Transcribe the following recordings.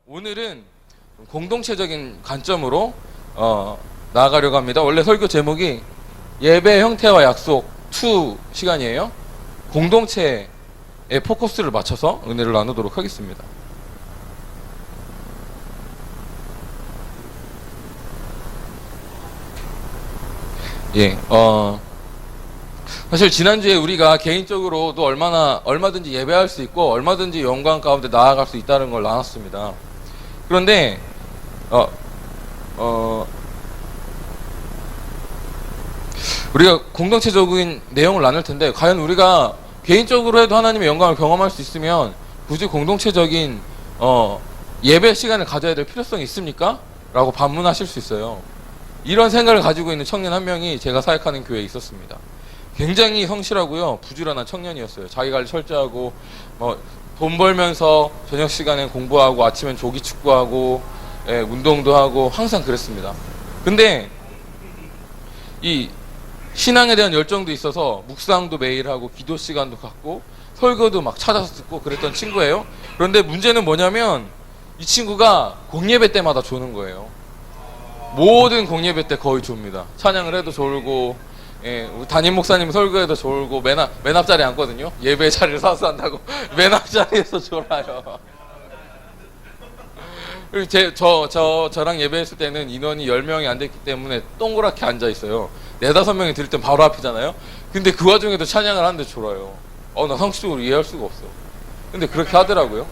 오늘은 공동체적인 관점으로 나아가려고 합니다. 원래 설교 제목이 예배 형태와 약속 2 시간이에요. 공동체에 포커스를 맞춰서 은혜를 나누도록 하겠습니다. 사실 지난주에 우리가 개인적으로도 얼마든지 예배할 수 있고 얼마든지 영광 가운데 나아갈 수 있다는 걸 나눴습니다. 그런데 우리가 공동체적인 내용을 나눌 텐데, 과연 우리가 개인적으로 해도 하나님의 영광을 경험할 수 있으면 굳이 공동체적인 예배 시간을 가져야 될 필요성이 있습니까? 라고 반문하실 수 있어요. 이런 생각을 가지고 있는 청년 한 명이 제가 사역하는 교회에 있었습니다. 굉장히 성실하고요, 부지런한 청년이었어요. 자기 관리 철저하고, 돈 벌면서 저녁 시간엔 공부하고 아침엔 조기 축구하고, 운동도 하고 항상 그랬습니다. 근데 이 신앙에 대한 열정도 있어서 묵상도 매일 하고 기도 시간도 갖고 설교도 막 찾아서 듣고 그랬던 친구예요. 그런데 문제는 뭐냐면 이 친구가 공예배 때마다 조는 거예요. 모든 공예배 때 거의 좁니다. 찬양을 해도 졸고, 우리 담임 목사님 설교에도 졸고, 맨 앞자리에 앉거든요. 예배 자리를 사서 한다고 맨 앞자리에서 졸아요. 그리고 저랑 예배했을 때는 인원이 10명이 안 됐기 때문에 동그랗게 앉아 있어요. 4-5명이 들을 땐 바로 앞이잖아요. 근데 그 와중에도 찬양을 하는데 졸아요. 나 상식적으로 이해할 수가 없어. 근데 그렇게 하더라고요.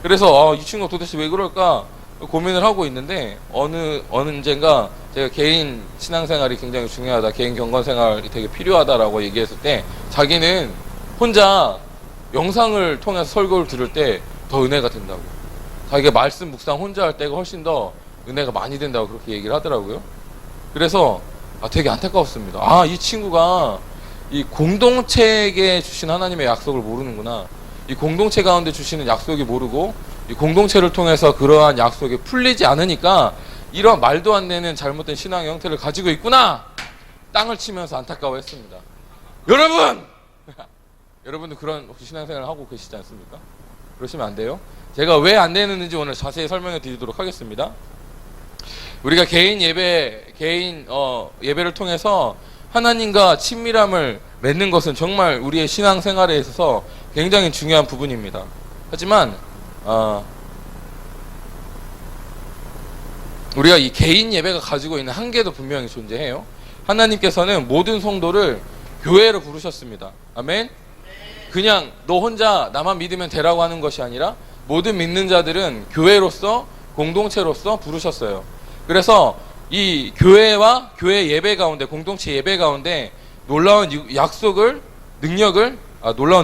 그래서 이 친구가 도대체 왜 그럴까 고민을 하고 있는데, 어느 언젠가 제가 개인 신앙생활이 굉장히 중요하다, 개인 경건생활이 되게 필요하다라고 얘기했을 때, 자기는 혼자 영상을 통해서 설교를 들을 때 더 은혜가 된다고, 자기가 말씀 묵상 혼자 할 때가 훨씬 더 은혜가 많이 된다고 그렇게 얘기를 하더라고요. 그래서 되게 안타까웠습니다. 이 친구가 이 공동체에게 주신 하나님의 약속을 모르는구나, 이 공동체 가운데 주시는 약속이 모르고 이 공동체를 통해서 그러한 약속이 풀리지 않으니까 이런 말도 안 되는 잘못된 신앙의 형태를 가지고 있구나, 땅을 치면서 안타까워했습니다. 여러분도 그런 혹시 신앙생활을 하고 계시지 않습니까? 그러시면 안 돼요. 제가 왜 안 되는지 오늘 자세히 설명해 드리도록 하겠습니다. 우리가 개인 예배를 통해서 하나님과 친밀함을 맺는 것은 정말 우리의 신앙생활에 있어서 굉장히 중요한 부분입니다. 하지만 우리가 이 개인 예배가 가지고 있는 한계도 분명히 존재해요. 하나님께서는 모든 성도를 교회로 부르셨습니다. 아멘. 그냥 너 혼자 나만 믿으면 되라고 하는 것이 아니라 모든 믿는 자들은 교회로서, 공동체로서 부르셨어요. 그래서 이 교회와 교회 예배 가운데, 공동체 예배 가운데 놀라운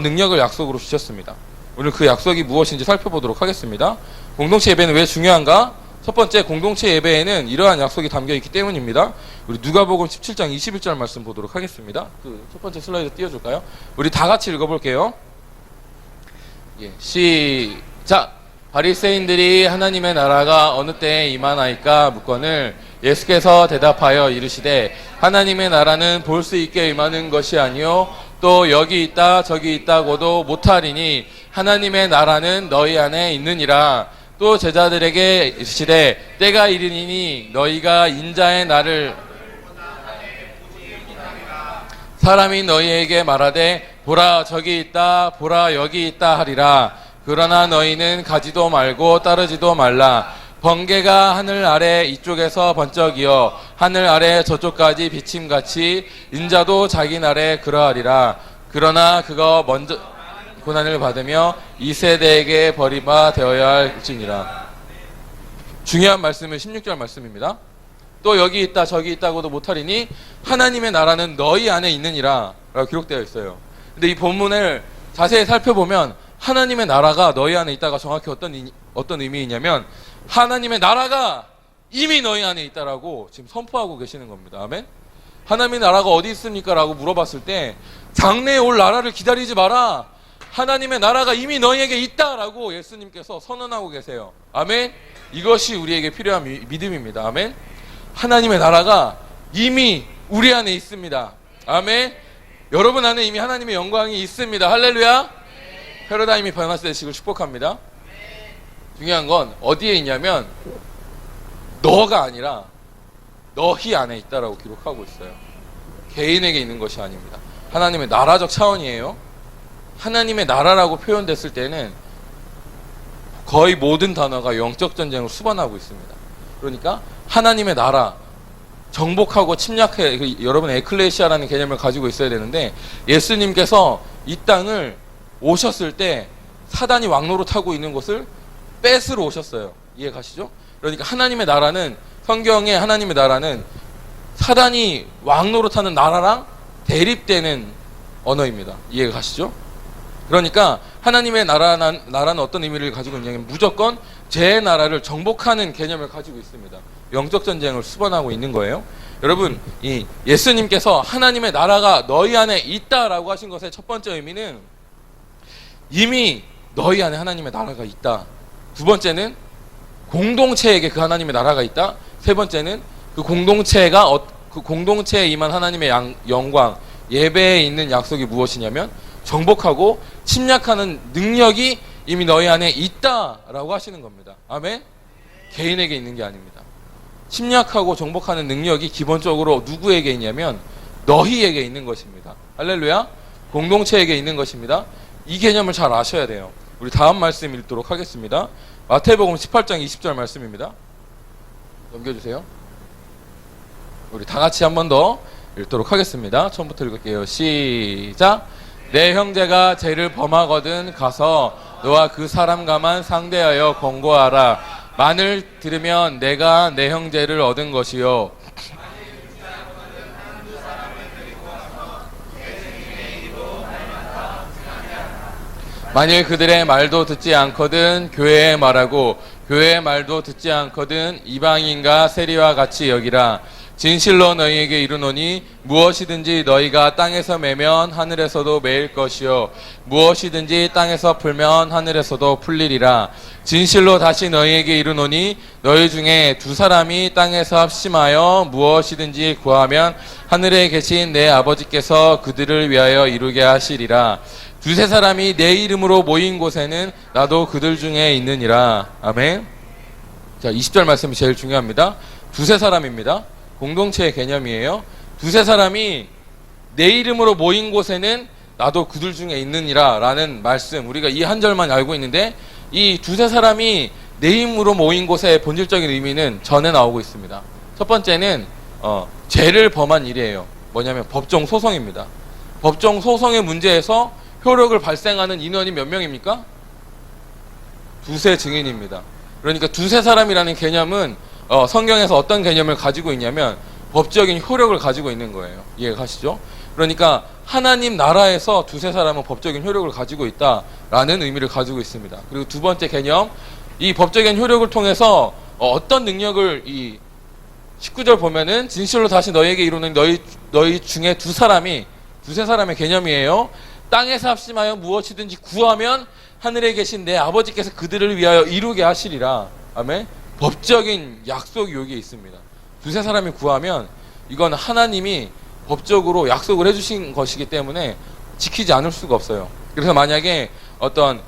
능력을 약속으로 주셨습니다. 오늘 그 약속이 무엇인지 살펴보도록 하겠습니다. 공동체 예배는 왜 중요한가? 첫 번째, 공동체 예배에는 이러한 약속이 담겨 있기 때문입니다. 우리 누가복음 17장 21절 말씀 보도록 하겠습니다. 첫 번째 슬라이드 띄워줄까요? 우리 다 같이 읽어볼게요. 시작! 바리새인들이 하나님의 나라가 어느 때에 임하나이까 묻거늘 예수께서 대답하여 이르시되 하나님의 나라는 볼 수 있게 임하는 것이 아니요 또 여기 있다 저기 있다고도 못하리니 하나님의 나라는 너희 안에 있느니라. 또 제자들에게 이르시되 때가 이르니니 너희가 인자의 날을 사람이 너희에게 말하되 보라 저기 있다 보라 여기 있다 하리라. 그러나 너희는 가지도 말고 따르지도 말라. 번개가 하늘 아래 이쪽에서 번쩍이어 하늘 아래 저쪽까지 비침같이 인자도 자기 날에 그러하리라. 그러나 그거 먼저 고난을 받으며 이 세대에게 버림바 되어야 할지니라. 중요한 말씀은 16절 말씀입니다. 또 여기 있다 저기 있다고도 못하리니 하나님의 나라는 너희 안에 있느니라 라고 기록되어 있어요. 근데 이 본문을 자세히 살펴보면 하나님의 나라가 너희 안에 있다가 정확히 어떤 의미이냐면, 하나님의 나라가 이미 너희 안에 있다라고 지금 선포하고 계시는 겁니다. 아멘. 하나님의 나라가 어디 있습니까? 라고 물어봤을 때 장래에 올 나라를 기다리지 마라, 하나님의 나라가 이미 너희에게 있다라고 예수님께서 선언하고 계세요. 아멘. 이것이 우리에게 필요한 믿음입니다. 아멘. 하나님의 나라가 이미 우리 안에 있습니다. 아멘. 여러분 안에 이미 하나님의 영광이 있습니다. 할렐루야. 패러다임이 변화되시길 축복합니다. 중요한 건 어디에 있냐면 너가 아니라 너희 안에 있다라고 기록하고 있어요. 개인에게 있는 것이 아닙니다. 하나님의 나라적 차원이에요. 하나님의 나라라고 표현됐을 때는 거의 모든 단어가 영적 전쟁을 수반하고 있습니다. 그러니까 하나님의 나라, 정복하고 침략해, 여러분 에클레시아라는 개념을 가지고 있어야 되는데, 예수님께서 이 땅을 오셨을 때 사단이 왕노릇하고 있는 것을 뺏으러 오셨어요. 이해 가시죠? 그러니까 하나님의 나라는, 성경의 하나님의 나라는 사단이 왕노릇하는 나라랑 대립되는 언어입니다. 이해 가시죠? 그러니까 하나님의 나라는 어떤 의미를 가지고 있냐면 무조건 제 나라를 정복하는 개념을 가지고 있습니다. 영적 전쟁을 수반하고 있는 거예요. 여러분, 이 예수님께서 하나님의 나라가 너희 안에 있다라고 하신 것의 첫 번째 의미는 이미 너희 안에 하나님의 나라가 있다. 두 번째는 공동체에게 그 하나님의 나라가 있다. 세 번째는 그 공동체에 임한 하나님의 영광, 예배에 있는 약속이 무엇이냐면 정복하고 침략하는 능력이 이미 너희 안에 있다라고 하시는 겁니다. 아멘? 개인에게 있는 게 아닙니다. 침략하고 정복하는 능력이 기본적으로 누구에게 있냐면 너희에게 있는 것입니다. 할렐루야. 공동체에게 있는 것입니다. 이 개념을 잘 아셔야 돼요. 우리 다음 말씀 읽도록 하겠습니다. 마태복음 18장 20절 말씀입니다. 넘겨주세요. 우리 다 같이 한 번 더 읽도록 하겠습니다. 처음부터 읽을게요. 시작. 내 형제가 죄를 범하거든 가서 너와 그 사람과만 상대하여 권고하라. 만을 들으면 내가 내 형제를 얻은 것이요 만일 그들의 말도 듣지 않거든 교회의 말하고 교회의 말도 듣지 않거든 이방인과 세리와 같이 여기라. 진실로 너희에게 이르노니 무엇이든지 너희가 땅에서 매면 하늘에서도 매일 것이요 무엇이든지 땅에서 풀면 하늘에서도 풀리리라. 진실로 다시 너희에게 이르노니 너희 중에 두 사람이 땅에서 합심하여 무엇이든지 구하면 하늘에 계신 내 아버지께서 그들을 위하여 이루게 하시리라. 두세 사람이 내 이름으로 모인 곳에는 나도 그들 중에 있느니라. 아멘. 자, 20절 말씀이 제일 중요합니다. 두세 사람입니다. 공동체의 개념이에요. 두세 사람이 내 이름으로 모인 곳에는 나도 그들 중에 있느니라 라는 말씀, 우리가 이 한 절만 알고 있는데 이 두세 사람이 내 이름으로 모인 곳의 본질적인 의미는 전에 나오고 있습니다. 첫 번째는 죄를 범한 일이에요. 뭐냐면 법정 소송입니다. 법정 소송의 문제에서 효력을 발생하는 인원이 몇 명입니까? 두세 증인입니다. 그러니까 두세 사람이라는 개념은 성경에서 어떤 개념을 가지고 있냐면 법적인 효력을 가지고 있는 거예요. 이해 가시죠? 그러니까 하나님 나라에서 두세 사람은 법적인 효력을 가지고 있다라는 의미를 가지고 있습니다. 그리고 두 번째 개념, 이 법적인 효력을 통해서 어떤 능력을, 이 19절 보면은 진실로 다시 너희에게 이루는 너희 중에 두세 사람의 개념이에요. 땅에서 합심하여 무엇이든지 구하면 하늘에 계신 내 아버지께서 그들을 위하여 이루게 하시리라. 아멘. 법적인 약속이 여기에 있습니다. 두세 사람이 구하면 이건 하나님이 법적으로 약속을 해주신 것이기 때문에 지키지 않을 수가 없어요. 그래서 만약에 어떤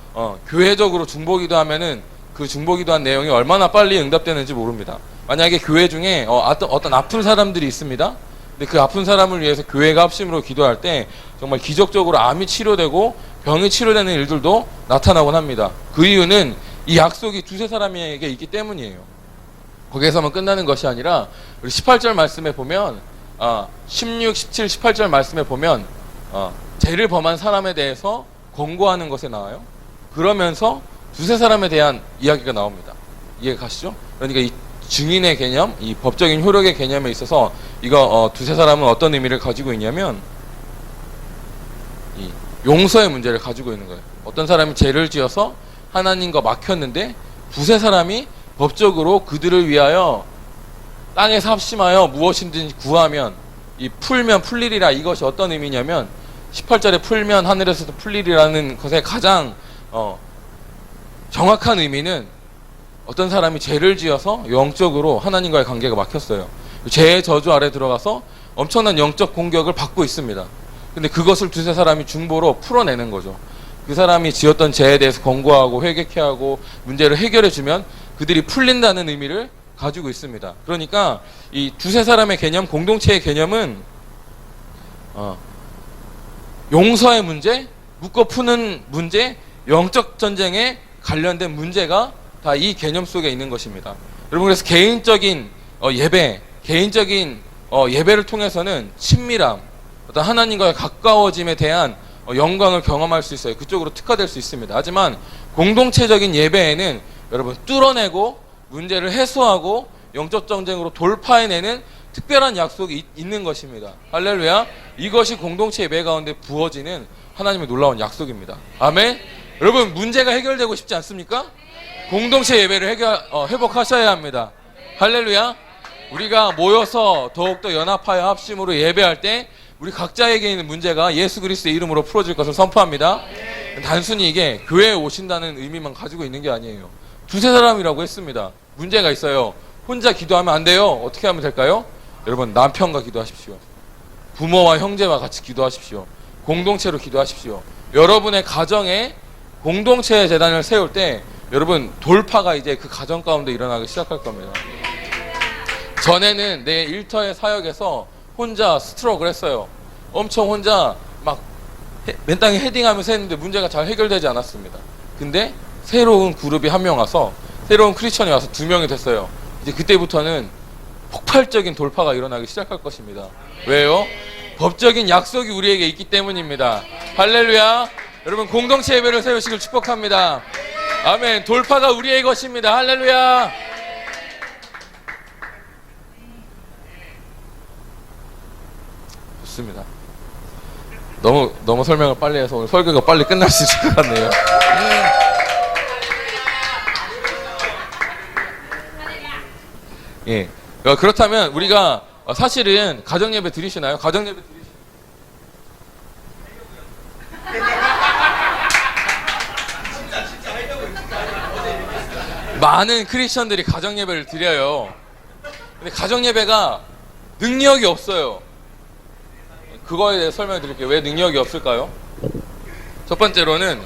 교회적으로 중보기도 하면은 그 중보기도한 내용이 얼마나 빨리 응답되는지 모릅니다. 만약에 교회 중에 어떤 아픈 사람들이 있습니다. 근데 그 아픈 사람을 위해서 교회가 합심으로 기도할 때 정말 기적적으로 암이 치료되고 병이 치료되는 일들도 나타나곤 합니다. 그 이유는 이 약속이 두세 사람에게 있기 때문이에요. 거기에서만 끝나는 것이 아니라 우리 18절 말씀에 보면 16, 17, 18절 말씀에 보면 죄를 범한 사람에 대해서 권고하는 것에 나와요. 그러면서 두세 사람에 대한 이야기가 나옵니다. 이해 가시죠? 그러니까 이 증인의 개념, 이 법적인 효력의 개념에 있어서 이거 두세 사람은 어떤 의미를 가지고 있냐면 이 용서의 문제를 가지고 있는 거예요. 어떤 사람이 죄를 지어서 하나님과 막혔는데 두세 사람이 법적으로 그들을 위하여 땅에서 합심하여 무엇이든지 구하면 이 풀면 풀리리라. 이것이 어떤 의미냐면 18절에 풀면 하늘에서도 풀리리라는 것의 가장 정확한 의미는 어떤 사람이 죄를 지어서 영적으로 하나님과의 관계가 막혔어요. 죄의 저주 아래 들어가서 엄청난 영적 공격을 받고 있습니다. 근데 그것을 두세 사람이 중보로 풀어내는 거죠. 그 사람이 지었던 죄에 대해서 권고하고 회개케 하고 문제를 해결해 주면 그들이 풀린다는 의미를 가지고 있습니다. 그러니까 이 두세 사람의 개념, 공동체의 개념은 용서의 문제, 묶어 푸는 문제, 영적 전쟁에 관련된 문제가 다 이 개념 속에 있는 것입니다. 여러분, 그래서 개인적인 예배, 개인적인 예배를 통해서는 친밀함, 어떤 하나님과의 가까워짐에 대한 영광을 경험할 수 있어요. 그쪽으로 특화될 수 있습니다. 하지만 공동체적인 예배에는 여러분 뚫어내고 문제를 해소하고 영적 전쟁으로 돌파해내는 특별한 약속이 있는 것입니다. 할렐루야. 이것이 공동체 예배 가운데 부어지는 하나님의 놀라운 약속입니다. 아멘. 여러분, 문제가 해결되고 싶지 않습니까? 공동체 예배를 회복하셔야 합니다. 할렐루야. 우리가 모여서 더욱더 연합하여 합심으로 예배할 때 우리 각자에게 있는 문제가 예수 그리스도의 이름으로 풀어질 것을 선포합니다. 단순히 이게 교회에 오신다는 의미만 가지고 있는 게 아니에요. 두세 사람이라고 했습니다. 문제가 있어요. 혼자 기도하면 안 돼요. 어떻게 하면 될까요? 여러분, 남편과 기도하십시오. 부모와 형제와 같이 기도하십시오. 공동체로 기도하십시오. 여러분의 가정에 공동체의 재단을 세울 때 여러분 돌파가 이제 그 가정 가운데 일어나기 시작할 겁니다. 전에는 내 일터의 사역에서 혼자 스트로크를 했어요. 엄청 혼자 막 맨땅에 헤딩하면서 했는데 문제가 잘 해결되지 않았습니다. 근데 새로운 그룹이 한 명 와서, 새로운 크리스천이 와서 2명이 됐어요. 이제 그때부터는 폭발적인 돌파가 일어나기 시작할 것입니다. 왜요? 법적인 약속이 우리에게 있기 때문입니다. 할렐루야. 여러분, 공동체 예배를 세우시길 축복합니다. 아멘. 돌파가 우리의 것입니다. 할렐루야. 좋습니다. 너무 설명을 빨리 해서 오늘 설교가 빨리 끝날 수 있을 것 같네요. 예. 그렇다면 우리가 사실은 가정예배 드리시나요? 가정예배 드리시나요? 많은 크리스천들이 가정예배를 드려요. 근데 가정예배가 능력이 없어요. 그거에 대해 설명해 드릴게요. 왜 능력이 없을까요? 첫 번째로는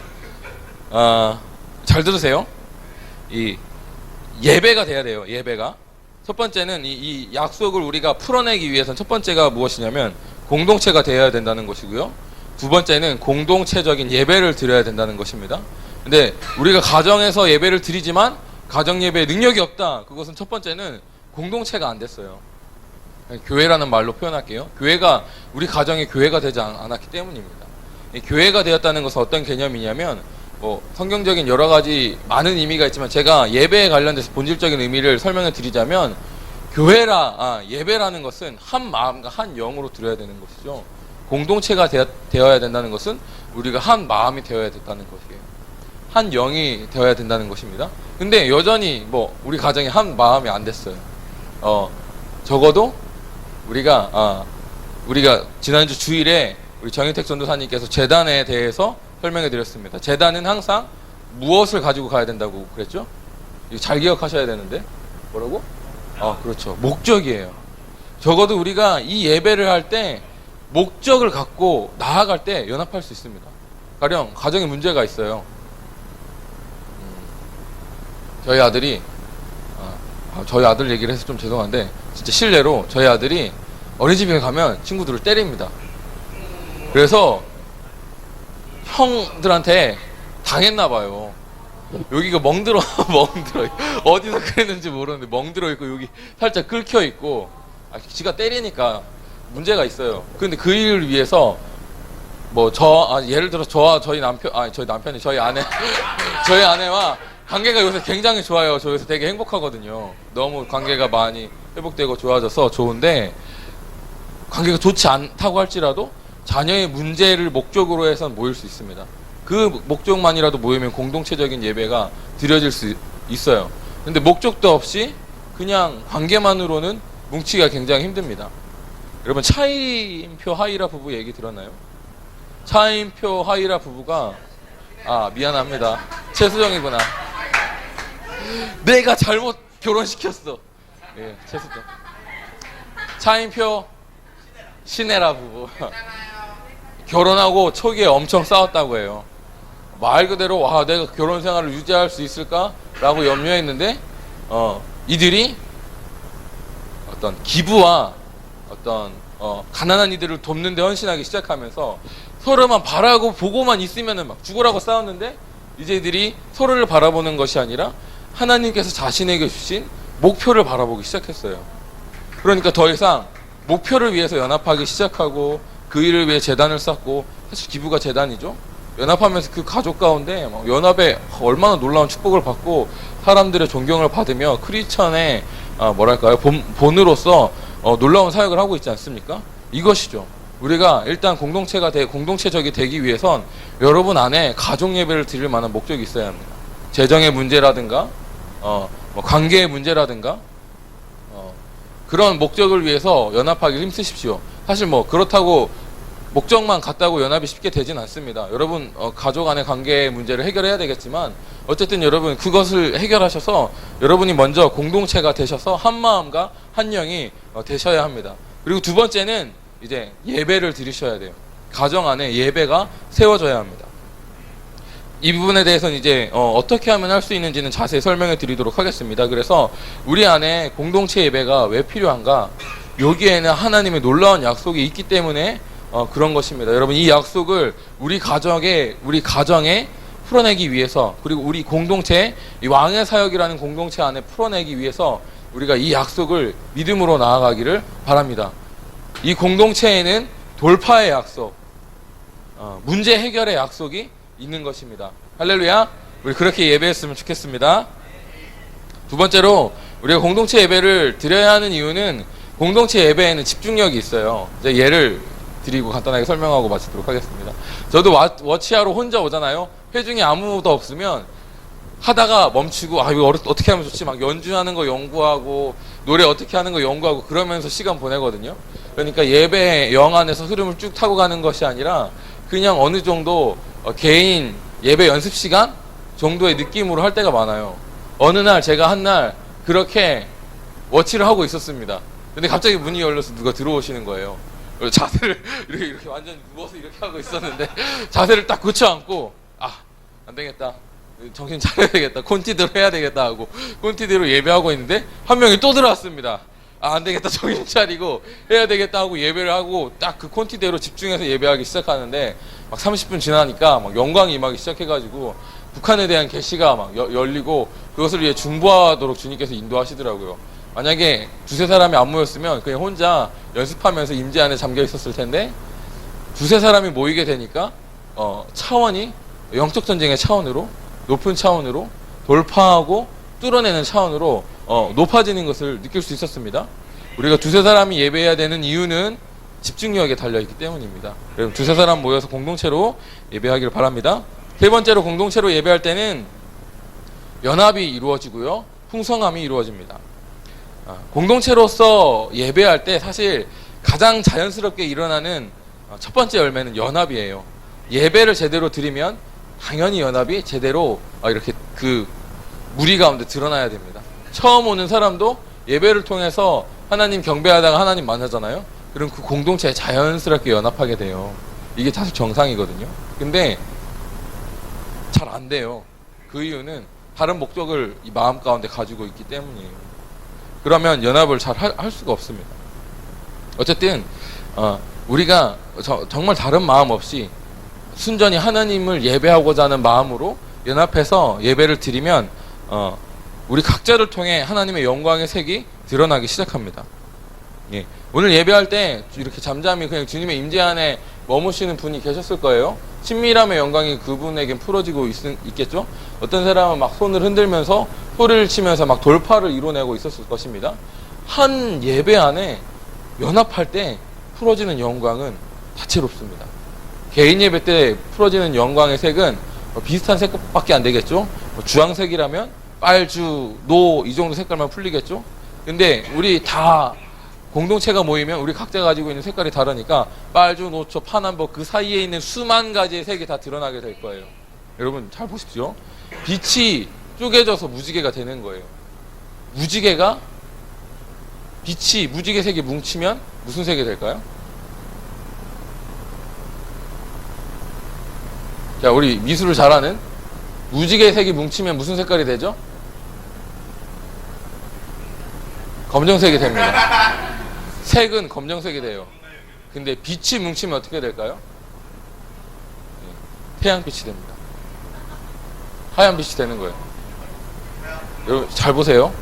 잘 들으세요. 이 예배가 돼야 돼요. 예배가. 첫 번째는 이 약속을 우리가 풀어내기 위해서는 첫 번째가 무엇이냐면 공동체가 되어야 된다는 것이고요. 두 번째는 공동체적인 예배를 드려야 된다는 것입니다. 근데 우리가 가정에서 예배를 드리지만 가정 예배에 능력이 없다. 그것은 첫 번째는 공동체가 안 됐어요. 교회라는 말로 표현할게요. 교회가 우리 가정의 교회가 되지 않았기 때문입니다. 이 교회가 되었다는 것은 어떤 개념이냐면 성경적인 여러 가지 많은 의미가 있지만 제가 예배에 관련돼서 본질적인 의미를 설명해 드리자면 예배라는 것은 한 마음과 한 영으로 드려야 되는 것이죠. 공동체가 되어야 된다는 것은 우리가 한 마음이 되어야 된다는 것이에요. 한 영이 되어야 된다는 것입니다. 근데 여전히 우리 가정이 한 마음이 안 됐어요. 적어도 우리가 지난주 주일에 우리 정인택 전도사님께서 제단에 대해서 설명해 드렸습니다. 제단은 항상 무엇을 가지고 가야 된다고 그랬죠? 이거 잘 기억하셔야 되는데. 뭐라고? 그렇죠. 목적이에요. 적어도 우리가 이 예배를 할 때 목적을 갖고 나아갈 때 연합할 수 있습니다. 가령 가정에 문제가 있어요. 저희 아들이 저희 아들 얘기를 해서 좀 죄송한데 진짜 실례로 저희 아들이 어린이집에 가면 친구들을 때립니다. 그래서 형들한테 당했나 봐요. 여기가 멍들어 어디서 그랬는지 모르는데 멍들어 있고 여기 살짝 긁혀 있고 지가 때리니까 문제가 있어요. 근데 그 일을 위해서 예를 들어 저희 남편이 저희 아내 저희 아내와 관계가 요새 굉장히 좋아요. 저 요새 되게 행복하거든요. 너무 관계가 많이 회복되고 좋아져서 좋은데 관계가 좋지 않다고 할지라도 자녀의 문제를 목적으로 해서 모일 수 있습니다. 그 목적만이라도 모이면 공동체적인 예배가 드려질 수 있어요. 근데 목적도 없이 그냥 관계만으로는 뭉치기가 굉장히 힘듭니다. 여러분 차인표 하이라 부부 얘기 들었나요? 차인표 하이라 부부가 미안합니다. 최수정이구나. 내가 잘못 결혼시켰어. 예, 최수정. 차인표 신혜라 부부 결혼하고 초기에 엄청 싸웠다고 해요. 말 그대로 와 내가 결혼 생활을 유지할 수 있을까라고 염려했는데 이들이 어떤 기부와 어떤 가난한 이들을 돕는 데 헌신하기 시작하면서 서로만 바라고 보고만 있으면은 막 죽으라고 싸웠는데 이제 이들이 서로를 바라보는 것이 아니라 하나님께서 자신에게 주신 목표를 바라보기 시작했어요. 그러니까 더 이상 목표를 위해서 연합하기 시작하고 그 일을 위해 재단을 쌓고, 사실 기부가 재단이죠. 연합하면서 그 가족 가운데 연합에 얼마나 놀라운 축복을 받고 사람들의 존경을 받으며 크리스천의 뭐랄까요 본으로서 놀라운 사역을 하고 있지 않습니까? 이것이죠. 우리가 일단 공동체적이 되기 위해선 여러분 안에 가족 예배를 드릴 만한 목적이 있어야 합니다. 재정의 문제라든가 뭐 관계의 문제라든가 그런 목적을 위해서 연합하기를 힘쓰십시오. 사실 뭐 그렇다고 목적만 같다고 연합이 쉽게 되진 않습니다. 여러분 가족 안의 관계의 문제를 해결해야 되겠지만 어쨌든 여러분 그것을 해결하셔서 여러분이 먼저 공동체가 되셔서 한 마음과 한 영이 되셔야 합니다. 그리고 두 번째는 이제 예배를 드리셔야 돼요. 가정 안에 예배가 세워져야 합니다. 이 부분에 대해서는 이제 어떻게 하면 할 수 있는지는 자세히 설명해 드리도록 하겠습니다. 그래서 우리 안에 공동체 예배가 왜 필요한가? 여기에는 하나님의 놀라운 약속이 있기 때문에 그런 것입니다. 여러분 이 약속을 우리 가정에 풀어내기 위해서, 그리고 우리 공동체, 이 왕의 사역이라는 공동체 안에 풀어내기 위해서 우리가 이 약속을 믿음으로 나아가기를 바랍니다. 이 공동체에는 돌파의 약속, 문제 해결의 약속이 있는 것입니다. 할렐루야. 우리 그렇게 예배했으면 좋겠습니다. 두 번째로 우리가 공동체 예배를 드려야 하는 이유는 공동체 예배에는 집중력이 있어요. 이제 예를 드리고 간단하게 설명하고 마치도록 하겠습니다. 저도 워치하러 혼자 오잖아요. 회중이 아무도 없으면 하다가 멈추고 이거 어떻게 하면 좋지? 막 연주하는 거 연구하고 노래 어떻게 하는 거 연구하고 그러면서 시간 보내거든요. 그러니까 예배 영 안에서 흐름을 쭉 타고 가는 것이 아니라 그냥 어느 정도 개인 예배 연습 시간 정도의 느낌으로 할 때가 많아요. 어느 날 제가 한 날 그렇게 워치를 하고 있었습니다. 근데 갑자기 문이 열려서 누가 들어오시는 거예요. 자세를 이렇게 완전 누워서 이렇게 하고 있었는데 자세를 딱 굳혀 앉고 안 되겠다, 정신 차려야 되겠다, 콘티대로 해야 되겠다 하고 콘티대로 예배하고 있는데 한 명이 또 들어왔습니다. 안 되겠다, 정신 차리고 해야 되겠다 하고 예배를 하고 딱 그 콘티대로 집중해서 예배하기 시작하는데 막 30분 지나니까 막 영광이 임하기 시작해가지고 북한에 대한 계시가 막 열리고 그것을 위해 중보하도록 주님께서 인도하시더라고요. 만약에 두세 사람이 안 모였으면 그냥 혼자 연습하면서 임재 안에 잠겨 있었을 텐데 두세 사람이 모이게 되니까 차원이 영적 전쟁의 차원으로, 높은 차원으로 돌파하고 뚫어내는 차원으로 높아지는 것을 느낄 수 있었습니다. 우리가 두세 사람이 예배해야 되는 이유는 집중력에 달려있기 때문입니다. 여러분 두세 사람 모여서 공동체로 예배하기를 바랍니다. 세 번째로 공동체로 예배할 때는 연합이 이루어지고요, 풍성함이 이루어집니다. 공동체로서 예배할 때 사실 가장 자연스럽게 일어나는 첫 번째 열매는 연합이에요. 예배를 제대로 드리면 당연히 연합이 제대로 이렇게 그 무리 가운데 드러나야 됩니다. 처음 오는 사람도 예배를 통해서 하나님 경배하다가 하나님 만나잖아요. 그럼 그 공동체에 자연스럽게 연합하게 돼요. 이게 사실 정상이거든요. 근데 잘 안 돼요. 그 이유는 다른 목적을 이 마음 가운데 가지고 있기 때문이에요. 그러면 연합을 잘 할 수가 없습니다. 어쨌든 우리가 정말 다른 마음 없이 순전히 하나님을 예배하고자 하는 마음으로 연합해서 예배를 드리면 우리 각자를 통해 하나님의 영광의 색이 드러나기 시작합니다. 예. 오늘 예배할 때 이렇게 잠잠히 그냥 주님의 임재 안에 머무시는 분이 계셨을 거예요. 친밀함의 영광이 그분에겐 풀어지고 있겠죠. 어떤 사람은 막 손을 흔들면서 소리를 치면서 막 돌파를 이뤄내고 있었을 것입니다. 한 예배 안에 연합할 때 풀어지는 영광은 다채롭습니다. 개인 예배 때 풀어지는 영광의 색은 비슷한 색밖에 안 되겠죠. 주황색이라면 빨주, 노 이 정도 색깔만 풀리겠죠. 근데 우리 다 공동체가 모이면 우리 각자 가지고 있는 색깔이 다르니까 빨주, 노초, 파남보 그 사이에 있는 수만 가지의 색이 다 드러나게 될 거예요. 여러분 잘 보십시오. 빛이 쪼개져서 무지개가 되는 거예요. 빛이 무지개 색이 뭉치면 무슨 색이 될까요? 자, 우리 미술을 잘하는 무지개 색이 뭉치면 무슨 색깔이 되죠? 검정색이 됩니다. 색은 검정색이 돼요. 근데 빛이 뭉치면 어떻게 될까요? 태양빛이 됩니다. 하얀 빛이 되는 거예요. 여러분 잘 보세요.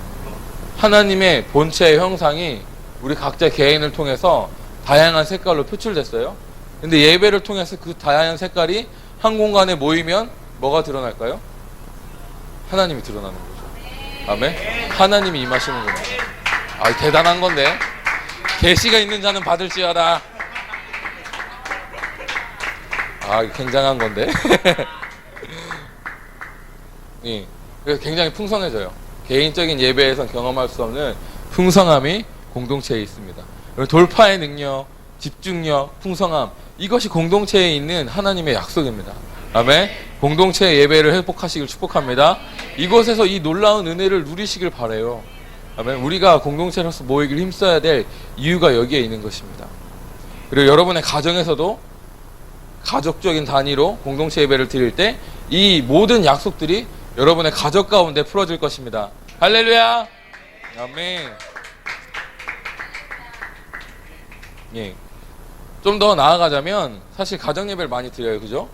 하나님의 본체의 형상이 우리 각자 개인을 통해서 다양한 색깔로 표출됐어요. 근데 예배를 통해서 그 다양한 색깔이 한 공간에 모이면 뭐가 드러날까요? 하나님이 드러나는 거죠. 아멘. 하나님이 임하시는 겁니다. 아, 대단한 건데. 계시가 있는 자는 받을지어다. 아, 굉장한 건데. 예. 그래서 굉장히 풍성해져요. 개인적인 예배에선 경험할 수 없는 풍성함이 공동체에 있습니다. 돌파의 능력, 집중력, 풍성함, 이것이 공동체에 있는 하나님의 약속입니다. 아멘. 공동체의 예배를 회복하시길 축복합니다. 이곳에서 이 놀라운 은혜를 누리시길 바라요. 아멘. 우리가 공동체로서 모이길 힘써야 될 이유가 여기에 있는 것입니다. 그리고 여러분의 가정에서도 가족적인 단위로 공동체 예배를 드릴 때 이 모든 약속들이 여러분의 가족 가운데 풀어질 것입니다. 할렐루야. 아멘. 예. 좀 더 나아가자면 사실 가정 예배를 많이 드려요. 그죠?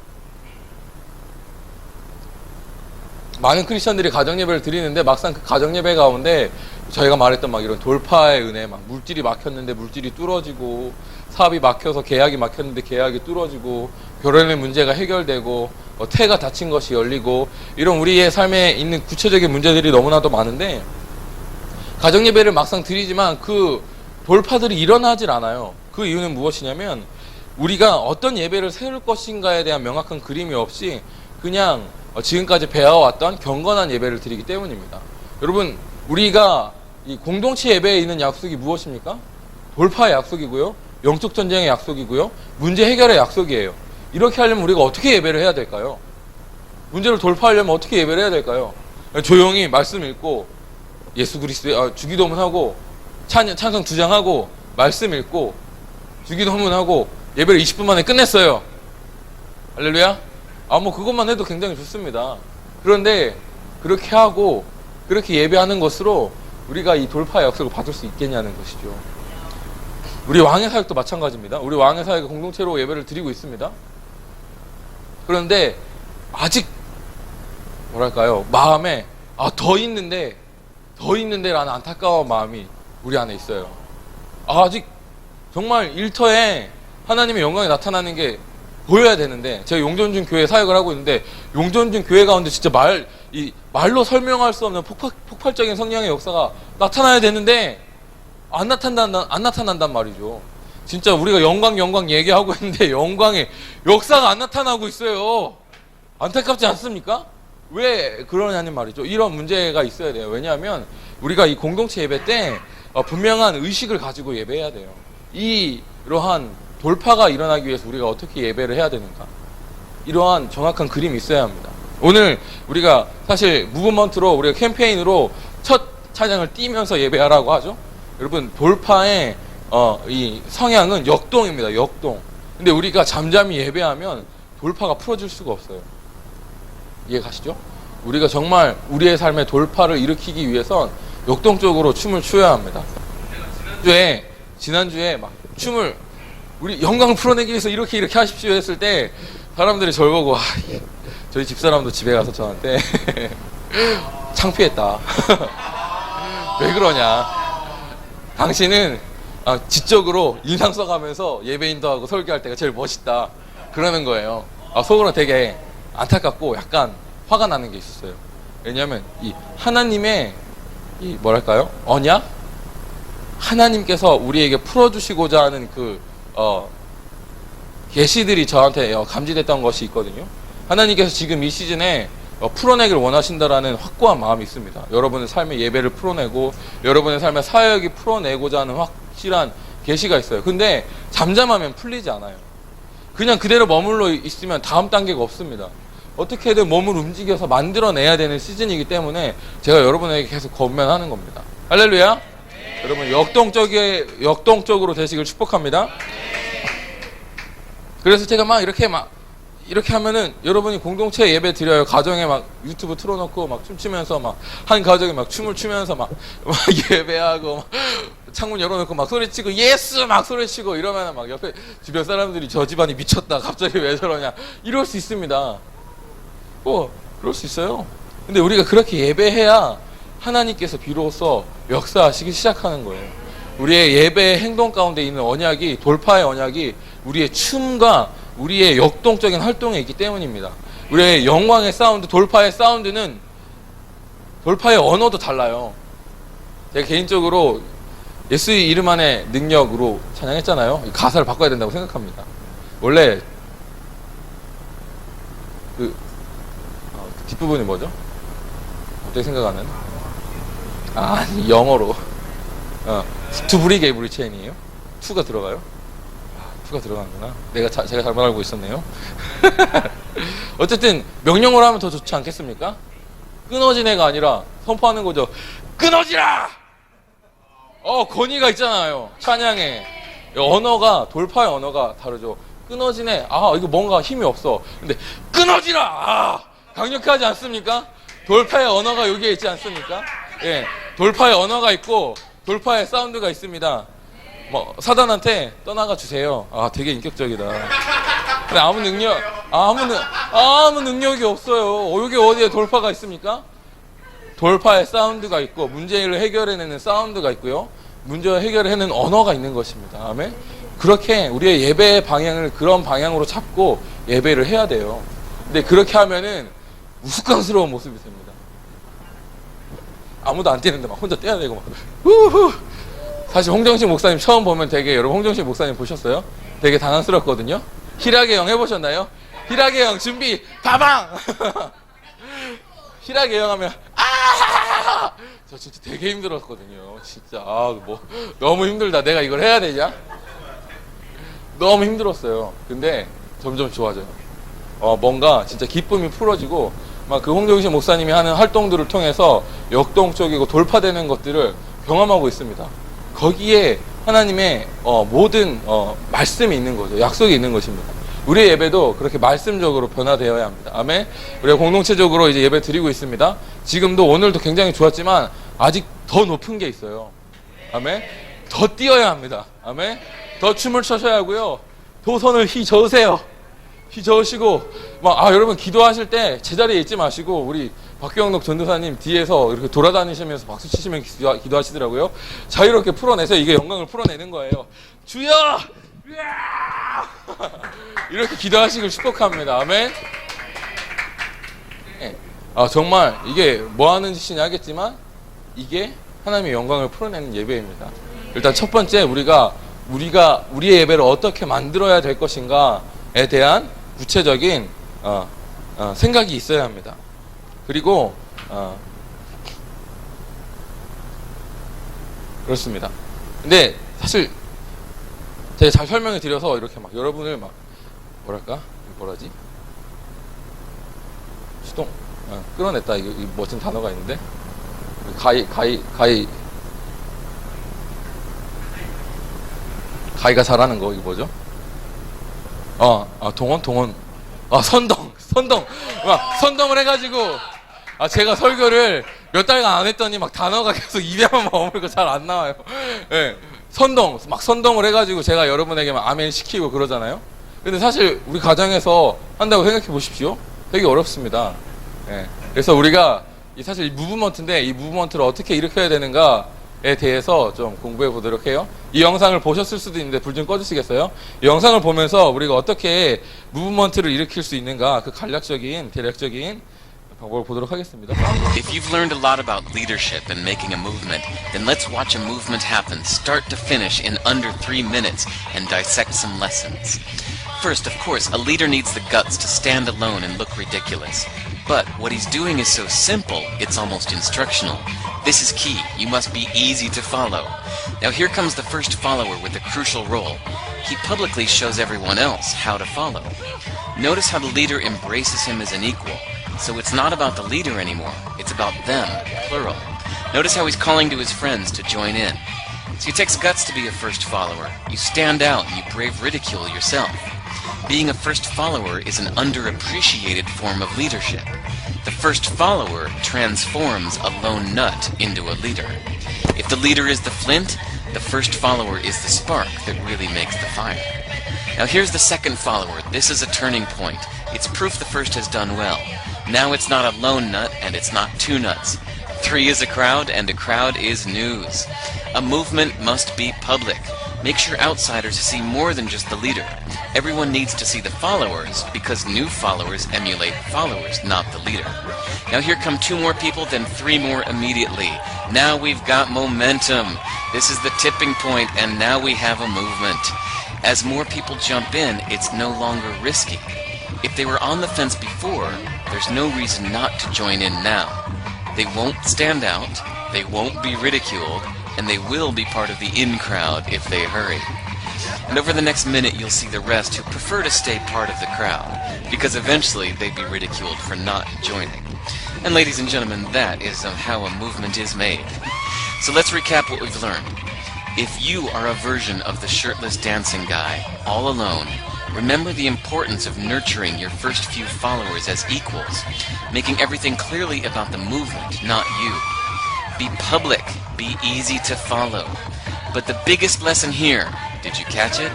많은 크리스천들이 가정 예배를 드리는데 막상 그 가정 예배 가운데 저희가 말했던 막 이런 돌파의 은혜, 막 물질이 막혔는데 물질이 뚫어지고, 사업이 막혀서 계약이 막혔는데 계약이 뚫어지고, 결혼의 문제가 해결되고, 태가 닫힌 것이 열리고, 이런 우리의 삶에 있는 구체적인 문제들이 너무나도 많은데 가정 예배를 막상 드리지만 그 돌파들이 일어나질 않아요. 그 이유는 무엇이냐면 우리가 어떤 예배를 세울 것인가에 대한 명확한 그림이 없이 그냥 지금까지 배워왔던 경건한 예배를 드리기 때문입니다. 여러분, 우리가 이 공동체 예배에 있는 약속이 무엇입니까? 돌파의 약속이고요, 영적 전쟁의 약속이고요, 문제 해결의 약속이에요. 이렇게 하려면 우리가 어떻게 예배를 해야 될까요? 문제를 돌파하려면 어떻게 예배를 해야 될까요? 조용히 말씀 읽고 예수 그리스도의 주기도문 하고 찬성 2장 하고 말씀 읽고 주기도문 하고 예배를 20분 만에 끝냈어요. 할렐루야. 뭐 그것만 해도 굉장히 좋습니다. 그런데 그렇게 하고 그렇게 예배하는 것으로 우리가 이 돌파의 약속을 받을 수 있겠냐는 것이죠. 우리 왕의 사역도 마찬가지입니다. 우리 왕의 사역은 공동체로 예배를 드리고 있습니다. 그런데 아직 뭐랄까요, 마음에 더 있는데 라는 안타까운 마음이 우리 안에 있어요. 아직 정말 일터에 하나님의 영광이 나타나는 게 보여야 되는데, 제가 용전중 교회 사역을 하고 있는데 용전중 교회 가운데 진짜 말로 설명할 수 없는 폭발적인 성령의 역사가 나타나야 되는데 안 나타난단 말이죠. 진짜 우리가 영광 얘기하고 있는데 영광의 역사가 안 나타나고 있어요. 안타깝지 않습니까? 왜 그러냐는 말이죠. 이런 문제가 있어야 돼요. 왜냐하면 우리가 이 공동체 예배 때 분명한 의식을 가지고 예배해야 돼요. 이러한 돌파가 일어나기 위해서 우리가 어떻게 예배를 해야 되는가, 이러한 정확한 그림이 있어야 합니다. 오늘 우리가 사실 무브먼트로 우리가 캠페인으로 첫 찬양을 띄면서 예배하라고 하죠. 여러분, 돌파의 이 성향은 역동입니다. 역동. 근데 우리가 잠잠히 예배하면 돌파가 풀어질 수가 없어요. 이해 가시죠? 우리가 정말 우리의 삶의 돌파를 일으키기 위해선 역동적으로 춤을 추어야 합니다. 지난주에 막 춤을 우리 영광을 풀어내기 위해서 이렇게 하십시오 했을 때 사람들이 저를 보고 저희 집사람도 집에 가서 저한테 창피했다. 왜 그러냐, 당신은 지적으로 인상 써가면서 예배인도 하고 설교할 때가 제일 멋있다, 그러는 거예요. 속으로 되게 안타깝고 약간 화가 나는 게 있었어요. 왜냐하면 이 하나님의 이 뭐랄까요, 언약, 하나님께서 우리에게 풀어주시고자 하는 그 계시들이 저한테 감지됐던 것이 있거든요. 하나님께서 지금 이 시즌에 풀어내기를 원하신다라는 확고한 마음이 있습니다. 여러분의 삶의 예배를 풀어내고 여러분의 삶의 사역이 풀어내고자 하는 확실한 계시가 있어요. 근데 잠잠하면 풀리지 않아요. 그냥 그대로 머물러 있으면 다음 단계가 없습니다. 어떻게든 몸을 움직여서 만들어내야 되는 시즌이기 때문에 제가 여러분에게 계속 권면하는 겁니다. 할렐루야. 여러분, 역동적으로 되시길 축복합니다. 그래서 제가 막 이렇게 이렇게 하면은 여러분이 공동체 예배 드려요. 가정에 막 유튜브 틀어놓고 막 춤추면서 막 한 가정이 막 춤을 추면서 막 예배하고 막 창문 열어놓고 막 소리치고 예스 막 소리치고 이러면은 막 옆에 주변 사람들이 저 집안이 미쳤다 갑자기 왜 저러냐 이럴 수 있습니다. 그럴 수 있어요. 근데 우리가 그렇게 예배해야 하나님께서 비로소 역사하시기 시작하는 거예요. 우리의 예배 행동 가운데 있는 언약이 돌파의 언약이 우리의 춤과 우리의 역동적인 활동에 있기 때문입니다. 우리의 영광의 사운드, 돌파의 사운드는 돌파의 언어도 달라요. 제가 개인적으로 예수의 이름 안에 능력으로 찬양했잖아요. 가사를 바꿔야 된다고 생각합니다. 원래 그 뒷부분이 뭐죠? 어떻게 생각하는? 영어로 To break every chain이에요? to가 들어가요? 투가 들어가는구나. 제가 잘못 알고 있었네요. 어쨌든 명령어로 하면 더 좋지 않겠습니까? 끊어진 애가 아니라 선포하는 거죠. 끊어지라! 권위가 있잖아요. 찬양에. 언어가, 돌파의 언어가 다르죠. 끊어진 애, 이거 뭔가 힘이 없어. 근데 끊어지라! 강력하지 않습니까? 돌파의 언어가 여기에 있지 않습니까? 예, 돌파의 언어가 있고 돌파의 사운드가 있습니다. 사단한테 떠나가 주세요. 되게 인격적이다. 근데 아무 능력이 없어요. 여기 어디에 돌파가 있습니까? 돌파의 사운드가 있고 문제를 해결해내는 사운드가 있고요. 문제 해결해내는 언어가 있는 것입니다. 아멘. 그렇게 우리의 예배의 방향을 그런 방향으로 잡고 예배를 해야 돼요. 근데 그렇게 하면은 우스꽝스러운 모습이 됩니다. 아무도 안 뛰는데 막 혼자 떼야 되고 막 우후. 사실 홍정식 목사님 처음 보면 되게, 여러분 홍정식 목사님 보셨어요? 되게 당황스럽거든요. 희락의 영 해보셨나요? 희락의 영 준비 바방. 희락의 영 하면 저 진짜 되게 힘들었거든요. 진짜 너무 힘들다. 내가 이걸 해야 되냐? 너무 힘들었어요. 근데 점점 좋아져요. 뭔가 진짜 기쁨이 풀어지고 막 그 홍정식 목사님이 하는 활동들을 통해서 역동적이고 돌파되는 것들을 경험하고 있습니다. 거기에 하나님의 모든 말씀이 있는 거죠. 약속이 있는 것입니다. 우리의 예배도 그렇게 말씀적으로 변화되어야 합니다. 아멘. 우리가 공동체적으로 이제 예배 드리고 있습니다. 지금도 오늘도 굉장히 좋았지만 아직 더 높은 게 있어요. 아멘. 더 뛰어야 합니다. 아멘. 더 춤을 춰셔야 하고요. 도선을 휘저으세요. 휘저으시고 여러분 기도하실 때 제자리에 있지 마시고 우리 박경록 전도사님 뒤에서 이렇게 돌아다니시면서 박수 치시면서 기도하시더라고요. 자유롭게 풀어내서 이게 영광을 풀어내는 거예요. 주여! 이렇게 기도하시길 축복합니다. 아멘. 네. 정말 이게 뭐 하는 짓이냐 하겠지만 이게 하나님의 영광을 풀어내는 예배입니다. 일단 첫 번째 우리가 우리의 예배를 어떻게 만들어야 될 것인가에 대한 구체적인 생각이 있어야 합니다. 그리고 그렇습니다. 근데 사실 제가 잘 설명을 드려서 이렇게 막 여러분을 막 뭐라지? 수동 끌어냈다. 이 멋진 단어가 있는데 가이가 잘하는 거 이거 뭐죠? 동원. 선동을 해가지고 제가 설교를 몇 달간 안 했더니 막 단어가 계속 입에만 머물고 잘 안 나와요. 네. 선동을 해가지고 제가 여러분에게 막 아멘 시키고 그러잖아요. 근데 사실 우리 가정에서 한다고 생각해 보십시오. 되게 어렵습니다. 네. 그래서 우리가 사실 이 무브먼트인데 이 무브먼트를 어떻게 일으켜야 되는가에 대해서 좀 공부해 보도록 해요. 이 영상을 보셨을 수도 있는데 불 좀 꺼주시겠어요? 이 영상을 보면서 우리가 어떻게 무브먼트를 일으킬 수 있는가 그 대략적인 방법을 보도록 하겠습니다. If you've learned a lot about leadership and making a movement, then let's watch a movement happen start to finish in under 3 minutes and dissect some lessons. First, of course, a leader needs the guts to stand alone and look ridiculous. But what he's doing is so simple, it's almost instructional. This is key. You must be easy to follow. Now here comes the first follower with a crucial role. He publicly shows everyone else how to follow. Notice how the leader embraces him as an equal. So it's not about the leader anymore. It's about them, plural. Notice how he's calling to his friends to join in. So it takes guts to be a first follower. You stand out and you brave ridicule yourself. being a first follower is an underappreciated form of leadership. The first follower transforms a lone nut into a leader. If the leader is the flint, the first follower is the spark that really makes the fire. Now here's the second follower. This is a turning point. It's proof the first has done well. Now it's not a lone nut and it's not two nuts. 3 is a crowd and a crowd is news. A movement must be public. Make sure outsiders see more than just the leader. Everyone needs to see the followers because new followers emulate followers, not the leader. Now here come 2 more people, then 3 more immediately. Now we've got momentum. This is the tipping point and now we have a movement. As more people jump in, it's no longer risky. If they were on the fence before, there's no reason not to join in now. They won't stand out, they won't be ridiculed, and they will be part of the in crowd if they hurry. And over the next minute you'll see the rest who prefer to stay part of the crowd, because eventually they'd be ridiculed for not joining. And ladies and gentlemen, that is how a movement is made. So let's recap what we've learned. If you are a version of the shirtless dancing guy, all alone, remember the importance of nurturing your first few followers as equals, making everything clearly about the movement, not you. Be public, be easy to follow. But the biggest lesson here, did you catch it?